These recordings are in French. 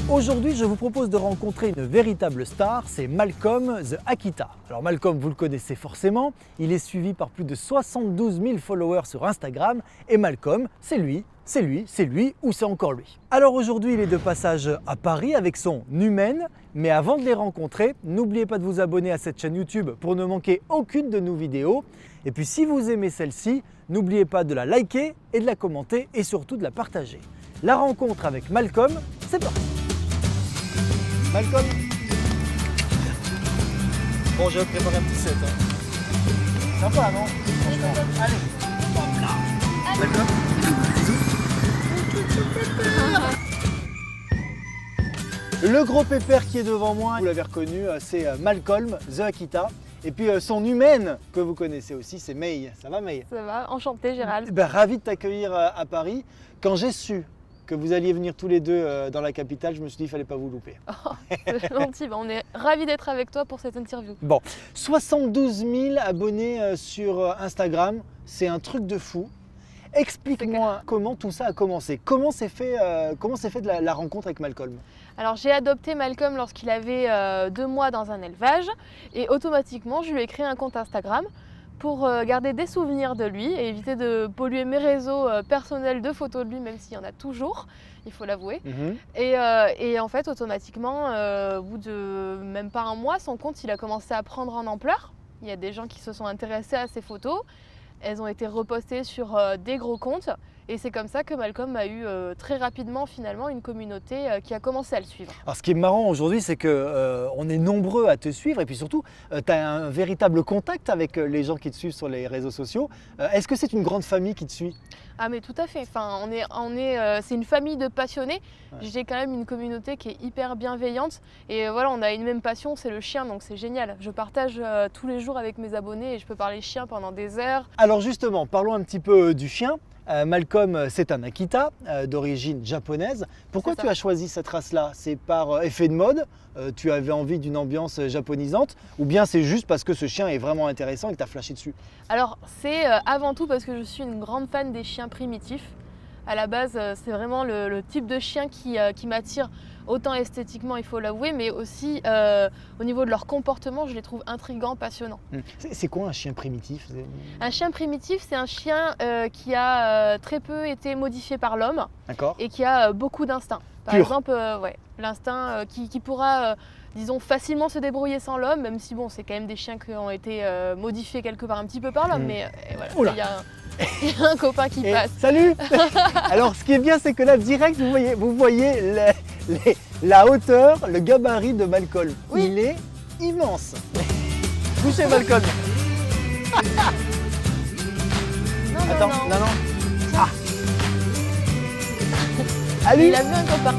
Aujourd'hui, je vous propose de rencontrer une véritable star, c'est Malcolm the Akita. Alors Malcolm, vous le connaissez forcément, il est suivi par plus de 72 000 followers sur Instagram et Malcolm, c'est lui ou c'est encore lui. Alors aujourd'hui, il est de passage à Paris avec son Numen, mais avant de les rencontrer, n'oubliez pas de vous abonner à cette chaîne YouTube pour ne manquer aucune de nos vidéos. Et puis si vous aimez celle-ci, n'oubliez pas de la liker et de la commenter et surtout de la partager. La rencontre avec Malcolm, c'est parti. Malcolm. Bon, je vais préparer un petit set. Sympa, non? Franchement. Allez, hop là. Malcolm. Le gros pépère qui est devant moi, vous l'avez reconnu, c'est Malcolm the Akita. Et puis son humaine que vous connaissez aussi, c'est May. Ça va, May? Ça va, enchanté Gérald. Ravi de t'accueillir à Paris. Quand j'ai su que vous alliez venir tous les deux dans la capitale, je me suis dit qu'il ne fallait pas vous louper. Oh, c'est gentil, on est ravis d'être avec toi pour cette interview. Bon, 72 000 abonnés sur Instagram, c'est un truc de fou. Explique-moi comment tout ça a commencé. Comment s'est fait la rencontre avec Malcolm? Alors j'ai adopté Malcolm lorsqu'il avait 2 mois dans un élevage et automatiquement je lui ai créé un compte Instagram pour garder des souvenirs de lui et éviter de polluer mes réseaux personnels de photos de lui, même s'il y en a toujours, il faut l'avouer. Et en fait, automatiquement, au bout de même pas un mois, son compte il a commencé à prendre en ampleur. Il y a des gens qui se sont intéressés à ses photos. Elles ont été repostées sur des gros comptes et c'est comme ça que Malcolm a eu très rapidement finalement une communauté qui a commencé à le suivre. Alors ce qui est marrant aujourd'hui, c'est qu'on est nombreux à te suivre et puis surtout tu as un véritable contact avec les gens qui te suivent sur les réseaux sociaux. Est-ce que c'est une grande famille qui te suit? Ah mais tout à fait, enfin, c'est une famille de passionnés. Ouais. J'ai quand même une communauté qui est hyper bienveillante et voilà, on a une même passion, c'est le chien, donc c'est génial. Je partage tous les jours avec mes abonnés et je peux parler chien pendant des heures. Alors justement, parlons un petit peu du chien. Malcolm, c'est un Akita d'origine japonaise. Pourquoi tu as choisi cette race-là? C'est par effet de mode? Tu avais envie d'une ambiance japonisante? Ou bien c'est juste parce que ce chien est vraiment intéressant et que tu as flashé dessus? Alors c'est avant tout parce que je suis une grande fan des chiens primitifs. À la base, c'est vraiment le type de chien qui m'attire, autant esthétiquement, il faut l'avouer, mais aussi au niveau de leur comportement, je les trouve intrigants, passionnants. C'est quoi un chien primitif? Un chien primitif, c'est un chien qui a très peu été modifié par l'homme et qui a beaucoup d'instinct. Par exemple, l'instinct qui pourra, disons, facilement se débrouiller sans l'homme, même si bon, c'est quand même des chiens qui ont été modifiés quelque part un petit peu par l'homme, mais voilà, il y a un copain qui passe. Salut. Alors ce qui est bien, c'est que là direct vous voyez la hauteur, le gabarit de Malcolm. Oui. Il est immense. Couchez Malcolm. Non. Ah. Allez. Il a vu un copain.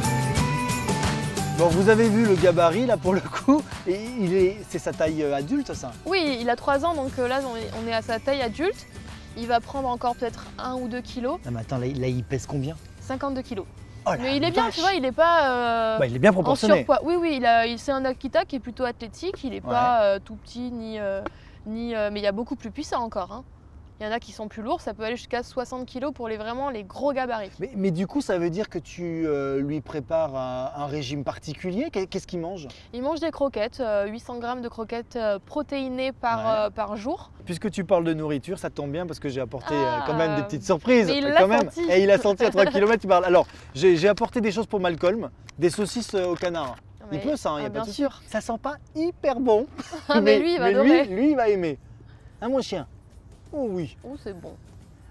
Bon, vous avez vu le gabarit là pour le coup, c'est sa taille adulte ça? Oui, il a 3 ans, donc là on est à sa taille adulte. Il va prendre encore peut-être 1 ou 2 kilos. Non mais attends, là il pèse combien? 52 kilos. Oh, mais il est bien, tu vois, il n'est pas il est bien proportionné. En surpoids. Oui, c'est un Akita qui est plutôt athlétique, il n'est pas tout petit, mais il y a beaucoup plus puissant encore. Hein. Il y en a qui sont plus lourds, ça peut aller jusqu'à 60 kg pour vraiment les gros gabarits. Mais du coup, ça veut dire que tu lui prépares un régime particulier? Qu'est-ce qu'il mange? Il mange des croquettes, 800 g de croquettes protéinées par jour. Puisque tu parles de nourriture, ça tombe bien parce que j'ai apporté quand même des petites surprises. Mais il l'a senti. Et il a senti à 3 km, tu parles. Alors, j'ai apporté des choses pour Malcolm, des saucisses au canard. Il peut ça, il n'y a pas de souci. Sûr. Ça sent pas hyper bon, mais lui, il va adorer. Lui, il va aimer. Hein, mon chien? Oh oui. Oh, c'est bon.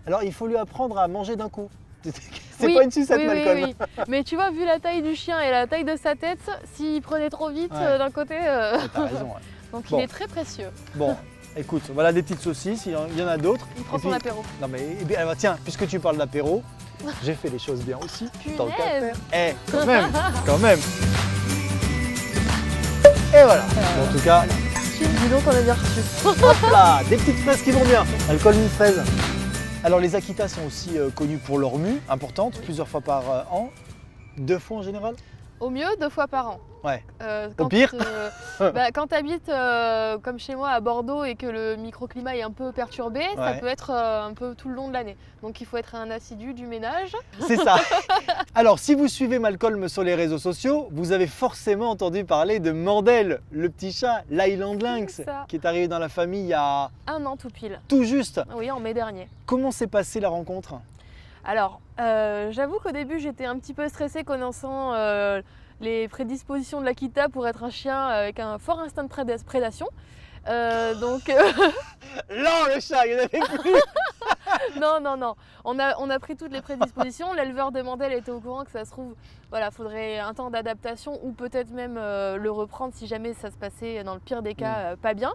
Alors, il faut lui apprendre à manger d'un coup. C'est pas une sucette, Malcolm. Oui. Mais tu vois, vu la taille du chien et la taille de sa tête, s'il prenait trop vite d'un côté... T'as raison. Donc il est très précieux. Bon, écoute, voilà des petites saucisses, il y en a d'autres. Il prend son apéro. Non mais, tiens, puisque tu parles d'apéro, j'ai fait les choses bien aussi. Tant qu'à faire. Quand même. Et voilà. En tout cas... Dis donc, on a bien reçu. Hop là, des petites fraises qui vont bien. Alcool une fraise. Alors les Akitas sont aussi connus pour leur mue importante, plusieurs fois par an. 2 fois en général? Au mieux, 2 fois par an. Ouais. Quand, Au pire quand tu habites comme chez moi à Bordeaux et que le microclimat est un peu perturbé, ça Ouais. peut être un peu tout le long de l'année. Donc il faut être un assidu du ménage. C'est ça. Alors, si vous suivez Malcolm sur les réseaux sociaux, vous avez forcément entendu parler de Mandel, le petit chat, l'Highland Lynx, C'est ça. qui est arrivé dans la famille il y a 1 an tout pile. tout juste. Oui, en mai dernier. Comment s'est passée la rencontre? Alors, j'avoue qu'au début, j'étais un petit peu stressée connaissant les prédispositions de l'Akita pour être un chien avec un fort instinct de prédation. Donc, Non, le chat, il n'y en avait plus. non. On a pris toutes les prédispositions. L'éleveur de Mandel était au courant que ça se trouve, voilà, faudrait un temps d'adaptation ou peut-être même le reprendre si jamais ça se passait, dans le pire des cas, pas bien.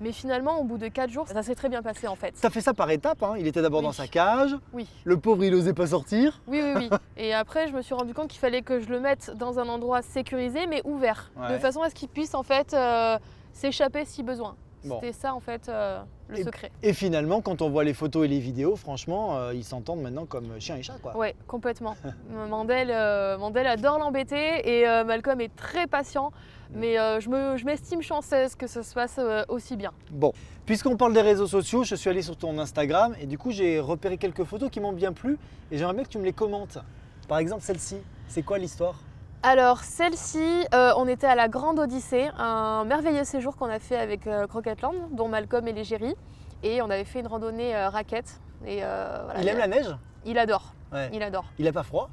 Mais finalement, au bout de 4 jours, ça s'est très bien passé en fait. T'as fait ça par étapes, hein. Il était d'abord Oui. dans sa cage, Oui. le pauvre il osait pas sortir. Oui. Et après, je me suis rendu compte qu'il fallait que je le mette dans un endroit sécurisé mais ouvert, Ouais. de façon à ce qu'il puisse en fait s'échapper si besoin. Bon. C'était ça en fait le secret. Et finalement, quand on voit les photos et les vidéos, franchement, ils s'entendent maintenant comme chien et chat, quoi. Ouais, complètement. Mandel adore l'embêter et Malcolm est très patient, mais je m'estime chanceuse que ça se passe aussi bien. Bon, puisqu'on parle des réseaux sociaux, je suis allé sur ton Instagram et du coup j'ai repéré quelques photos qui m'ont bien plu et j'aimerais bien que tu me les commentes. Par exemple celle-ci, c'est quoi l'histoire? Alors celle-ci, on était à la Grande Odyssée, un merveilleux séjour qu'on a fait avec Croquetland, dont Malcolm et l'égérie, et on avait fait une randonnée raquette. Et, voilà, Il aime la neige? Il adore, Ouais. il adore. Il a pas froid?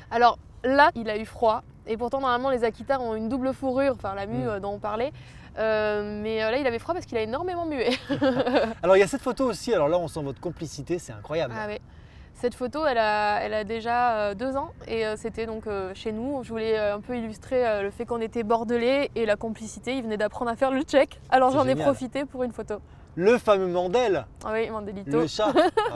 Alors là, il a eu froid, et pourtant normalement les Akita ont une double fourrure, enfin la mue dont on parlait, mais là il avait froid parce qu'il a énormément mué. Alors il y a cette photo aussi, alors là on sent votre complicité, c'est incroyable. Ah ouais. Cette photo, elle a déjà 2 ans et c'était donc chez nous. Je voulais un peu illustrer le fait qu'on était bordelais et la complicité. Il venait d'apprendre à faire le tchèque, alors C'est j'en ai génial. profité pour une photo. Le fameux Mandel, Ah oui, Mandelito. le chat.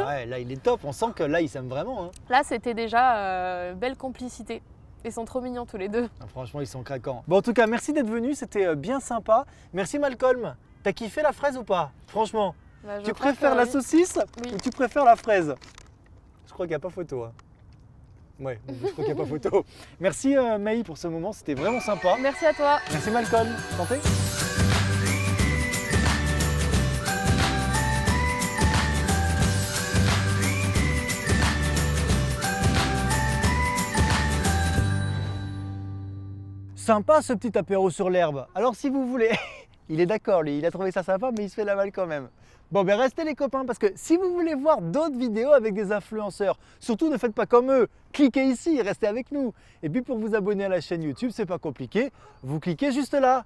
Ouais, là il est top, on sent que là ils s'aiment vraiment, hein. Là, c'était déjà belle complicité. Ils sont trop mignons tous les deux. Ah, franchement ils sont craquants. Bon en tout cas merci d'être venu, c'était bien sympa. Merci Malcolm. T'as kiffé la fraise ou pas? Franchement, Bah, je tu crois préfères que la oui. saucisse Oui. ou tu préfères la fraise? Je crois qu'il n'y a pas photo. Hein. Ouais, je crois qu'il n'y a pas photo. Merci Maï pour ce moment, c'était vraiment sympa. Merci à toi. Merci Malcolm. Santé. Sympa ce petit apéro sur l'herbe. Alors si vous voulez, il est d'accord lui, il a trouvé ça sympa mais il se fait la malle quand même. Bon ben restez les copains parce que si vous voulez voir d'autres vidéos avec des influenceurs, surtout ne faites pas comme eux, cliquez ici, restez avec nous. Et puis pour vous abonner à la chaîne YouTube, c'est pas compliqué, vous cliquez juste là.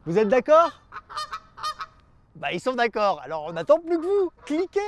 Vous êtes d'accord? Bah ils sont d'accord, alors on n'attend plus que vous, cliquez.